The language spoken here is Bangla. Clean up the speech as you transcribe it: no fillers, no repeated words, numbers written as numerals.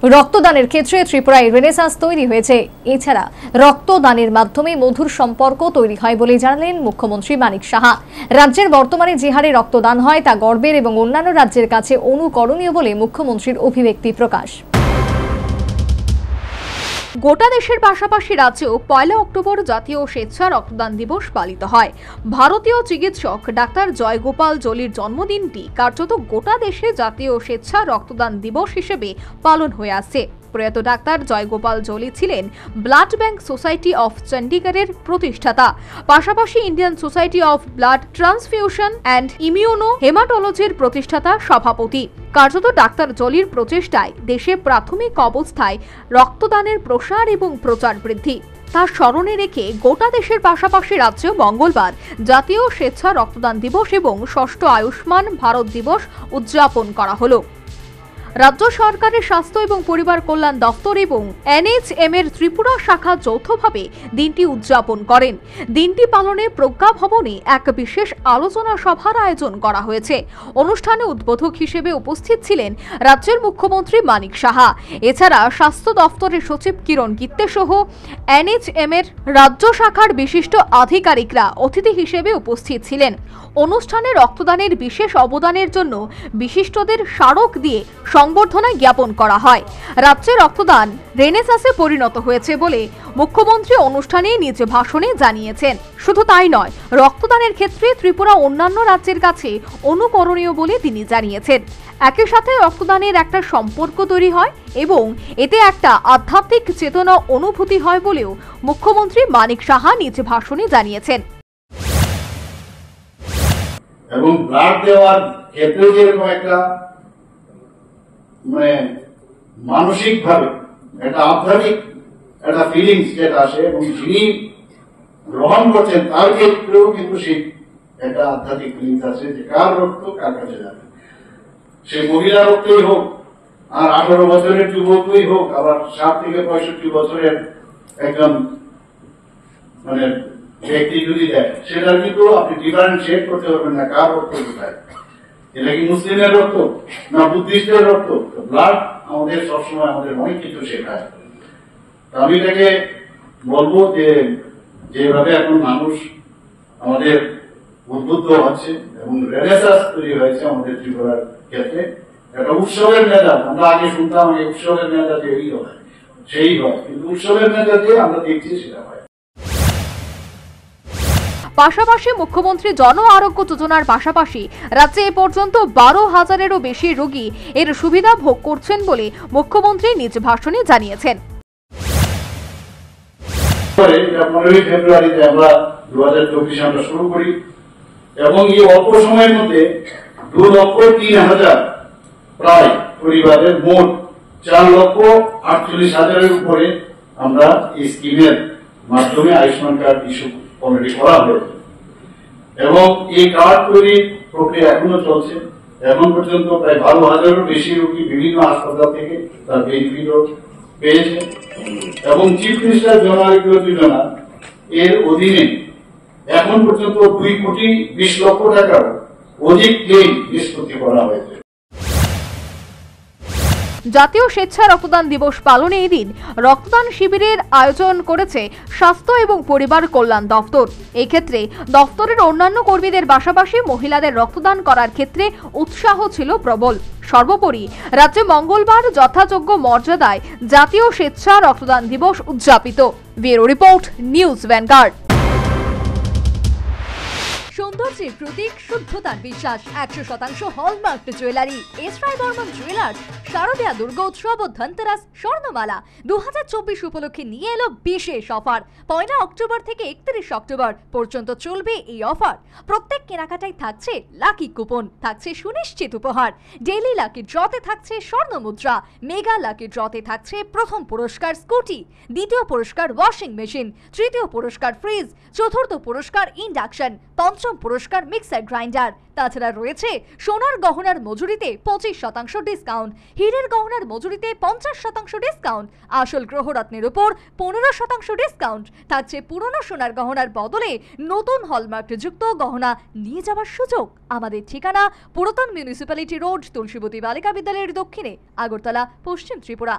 রক্তদানের ক্ষেত্রে ত্রিপুরায় রেনেসাঁস তৈরি হয়েছে। এছাড়া রক্তদানের মাধ্যমে মধুর সম্পর্ক তৈরি হয় বলে জানালেন মুখ্যমন্ত্রী মানিক সাহা। রাজ্যের বর্তমানে যে হারে রক্তদান হয় তা গর্বের এবং অন্যান্য রাজ্যের কাছে অনুকরণীয় বলে মুখ্যমন্ত্রীর অভিব্যক্তি প্রকাশ। গোটা দেশের পাশাপাশি রাজ্যেও 1 অক্টোবর জাতীয় স্বেচ্ছা রক্তদান দিবস পালিত হয়। ভারতীয় চিকিৎসক ডাক্তার জয়গোপাল জলির জন্মদিনটি কার্যত গোটা দেশে জাতীয় স্বেচ্ছা রক্তদান দিবস হিসেবে পালন হয়ে আসছে। প্রয়াত ডাক্তার জয়গোপাল জলি ছিলেন ব্লাড ব্যাংক সোসাইটি অফ চণ্ডীগড়ের প্রতিষ্ঠাতা, পাশাপাশি Indian society of blood transfusion and immuno হেমাটোলজির প্রতিষ্ঠাতা সভাপতি। কার্যত ডাক্তার জলির প্রচেষ্টায় দেশে প্রাথমিক অবস্থায় রক্তদানের প্রসার এবং প্রচার বৃদ্ধি। তার স্মরণে রেখে গোটা দেশের পাশাপাশি রাজ্যে মঙ্গলবার জাতীয় স্বেচ্ছা রক্তদান দিবস এবং 6ষ্ঠ আয়ুষ্মান ভারত দিবস উদযাপন করা হলো। রাজ্য সরকারের স্বাস্থ্য এবং পরিবার কল্যাণ দপ্তর এবং NHM এর ত্রিপুরা শাখা যৌথভাবে দিনটি উদযাপন করেন। দিনটি পালনে প্রজ্ঞা ভবনে এক বিশেষ আলোচনা সভার আয়োজন করা হয়েছে। অনুষ্ঠানে উদ্বোধক হিসেবে উপস্থিত ছিলেন রাজ্যের মুখ্যমন্ত্রী মানিক সাহা। এছাড়া স্বাস্থ্য দপ্তরের সচিব কিরণ গিত্তে সহ NHM এর রাজ্য শাখার বিশিষ্ট আধিকারিকরা অতিথি হিসেবে উপস্থিত ছিলেন। অনুষ্ঠানে রক্তদানের বিশেষ অবদানের জন্য বিশিষ্টদের স্মারক দিয়ে সংবর্ধনা জ্ঞাপন করা হয়। রাজ্যে রক্তদান রেনেসাঁসে পরিণত হয়েছে বলে মুখ্যমন্ত্রী অনুষ্ঠানে নিজ ভাষণে জানিয়েছেন। শুধু তাই নয়, রক্তদানের ক্ষেত্রে ত্রিপুরা অন্যান্য রাজ্যের কাছে অনুকরণীয় বলে তিনি জানিয়েছেন। একই সাথে রক্তদানের একটা সম্পর্ক তৈরি হয় এবং এতে একটা আধ্যাত্মিক চেতনা অনুভূতি হয় বলেও মুখ্যমন্ত্রী মানিক সাহা নিজ ভাষণে জানিয়েছেন। এবং ব্লাড দেওয়ার ক্ষেত্রে যেরকম একটা মানসিক ভাবে একটা আধ্যাত্মিক একটা ফিলিংস যেটা আসে এবং যিনি গ্রহণ করছেন তার ক্ষেত্রেও কিন্তু সেই একটা আধ্যাত্মিক ফিলিংস আছে যে কার রক্ত কার কাছে যাবে। সে মহিলা রক্তই হোক আর 18 বছরের যুবকই হোক, আবার 60 থেকে 65 বছরের একজন ব্যক্তি যদি দেয়, সেটা কিন্তু আপনি ডিফারেন্সিয়েট করতে পারবেন না কার রক্ত কোথায়। এটা কি মুসলিমের রক্ত না বুদ্ধিস্টের রক্ত? ব্লাড আমাদের সবসময় আমাদের অনেক কিছু শেখায়। আমি এটাকে বলবো যে যেভাবে এখন মানুষ আমাদের উদ্বুদ্ধ হচ্ছে এবং রেনেসাঁস তৈরি হয়েছে আমাদের ত্রিপুরার ক্ষেত্রে, একটা উৎসবের মেজাজ। আমরা আগে শুনতাম এই উৎসবের মেজাজ এই হয় সেই হয়, কিন্তু উৎসবের মেজাজে আমরা দেখছি সেটা হয়। পাশাপাশি মুখ্যমন্ত্রী জন আরোগ্য যোজনার পাশাপাশি রাজ্যে এ পর্যন্ত 12,000-এরও বেশি রোগী এর সুবিধা ভোগ করছেন বলে মুখ্যমন্ত্রী নিজ ভাষণে জানিয়েছেন। 15 ফেব্রুয়ারিতে আমরা 2024 আমরা শুরু করি এবং এই অল্প সময়ের মধ্যে 2,03,000 প্রায় পরিবারের মোট 4,48,000-এর উপরে আমরা এই স্কিমের মাধ্যমে আয়ুষ্মান কার্ড ইস্যু অলরেডি করা হয়েছে এবং এই কার্ড তৈরির প্রক্রিয়া এখনো চলছে। এখন পর্যন্ত প্রায় 12,000-এরও বেশি রোগী বিভিন্ন হাসপাতাল থেকে তার বেনিফিটও পেয়েছে এবং চিফ মিনিস্টার জন আরোগ্য যোজনা এর অধীনে এখন পর্যন্ত 2,20,00,000 টাকার অধিক ক্লেম নিষ্পত্তি করা হয়েছে। জাতীয় স্বেচ্ছা রক্তদান দিবস পালনে এদিন রক্তদান শিবিরের আয়োজন করেছে স্বাস্থ্য এবং পরিবার কল্যাণ দপ্তর। এই ক্ষেত্রে দপ্তরের অন্যান্য কর্মীদের পাশাপাশি মহিলাদের রক্তদান করার ক্ষেত্রে উৎসাহ ছিল প্রবল। সর্বোপরি রাজ্যে মঙ্গলবার যথাযোগ্য মর্যাদায় জাতীয় স্বেচ্ছা রক্তদান দিবস উদযাপিত। Bureau report, news vanguard. সৌন্দর্যের প্রতীক, শুদ্ধতার বিশ্বাস, 100% hallmark jewellery. S Roy Barman jewellers শারদীয়া দুর্গোৎসব ও ধনতেরাস স্বর্ণমালা 2024 উপলক্ষে নিয়ে এলো বিশেষ অফার। 1 অক্টোবর থেকে 31 অক্টোবর পর্যন্ত চলবে এই অফার। প্রত্যেক কেনাকাটায় থাকছে লাকি কুপন, থাকছে সুনিশ্চিত উপহার। ডেইলি লাকি ড্রতে থাকছে স্বর্ণ মুদ্রা, মেগা লাকি ড্রতে থাকছে প্রথম পুরস্কার স্কুটি, দ্বিতীয় পুরস্কার ওয়াশিং মেশিন, তৃতীয় পুরস্কার ফ্রিজ, চতুর্থ পুরস্কার ইন্ডাকশন, পঞ্চম পুরস্কার মিক্সার গ্রাইন্ডার। তাছাড়া রয়েছে সোনার গহনার মজুরিতে 25% ডিসকাউন্ট, হীরের গহনার মজুরিতে 50% ডিসকাউন্ট, আসল গ্রহরত্নের উপর 15% ডিসকাউন্ট থাকছে। পুরনো সোনার গহনার বদলে নতুন হলমার্ক যুক্ত গহনা নিয়ে যাওয়ার সুযোগ। আমাদের ঠিকানা পুরাতন মিউনিসিপ্যালিটি রোড, তুলসীবতী বালিকা বিদ্যালয়ের দক্ষিণে, আগরতলা, পশ্চিম ত্রিপুরা।